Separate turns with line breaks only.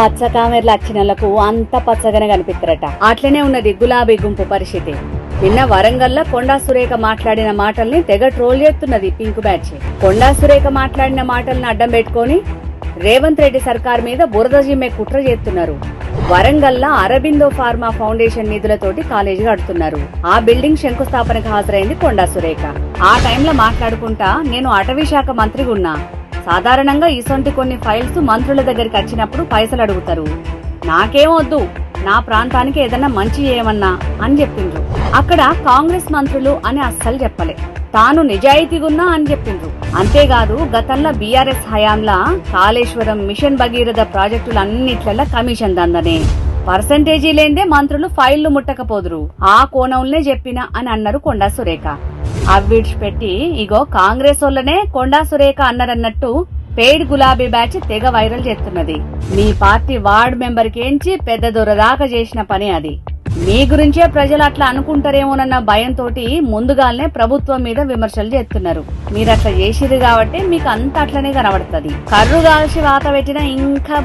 పచ్చ కామెర్లు వచ్చినలకు అంత పచ్చగానే కనిపిస్తారట. అట్లనే ఉన్నది గులాబీ గుంపు పరిస్థితి. నిన్న వరంగల్లో కొండా సురేఖ మాట్లాడిన మాటల్ని తెగ ట్రోల్ చేస్తున్నది పింక్ బ్యాచ్. కొండా సురేఖ మాట్లాడిన మాటల్ని అడ్డం పెట్టుకొని రేవంత్ రెడ్డి సర్కార్ మీద బురద జిమ్మే కుట్ర చేస్తున్నారు. వరంగల్లో అరబిందో ఫార్మా ఫౌండేషన్ నిధులతోటి కాలేజీ కడుతున్నారు. ఆ బిల్డింగ్ శంకుస్థాపనకు హాజరైంది కొండా సురేఖ. ఆ టైంలో మాట్లాడుకుంటా, నేను అటవీ శాఖ మంత్రిగా ఉన్నా, సాధారణంగా ఇసొంటి కొన్ని ఫైల్స్ మంత్రుల దగ్గరికి వచ్చినప్పుడు పైసలు అడుగుతారు, నాకేమొద్దు, నా ప్రాంతానికి ఏదన్నా మంచి చేయమన్నా అని చెప్పిండ్రు. అక్కడ కాంగ్రెస్ మంత్రులు అని అస్సలు చెప్పలే, తాను నిజాయితీగున్నా అని చెప్పిండ్రు. అంతేకాదు గతంలో బీఆర్ఎస్ హయాంలా కాళేశ్వరం, మిషన్ భగీరథ ప్రాజెక్టులన్నిట్లలో కమిషన్ దందనే, పర్సంటేజీ లేందే మంత్రులు ఫైళ్లు ముట్టకపోదురు, ఆ కోణంలోనే చెప్పినా అని అన్నారు కొండా సురేఖ. అవిడిచిపెట్టి ఇగో కాంగ్రెస్ వాళ్ళనే కొండా సురేఖ అన్నారన్నట్టు పెయిడ్ గులాబీ బ్యాచ్ తెగ వైరల్ చేస్తున్నది. మీ పార్టీ వార్డు మెంబర్ కేంచి పెద్ద దొరదాకా చేసిన పని అది. మీ గురించే ప్రజలు అట్లా అనుకుంటారేమోనన్న భయంతో ముందుగానే ప్రభుత్వం మీద విమర్శలు చేస్తున్నారు. మీరు అట్లా చేసిరు కాబట్టి మీకు అంత అట్లనే కనబడుతుంది. కర్రు కాల్చి వాత పెట్టినా ఇంకా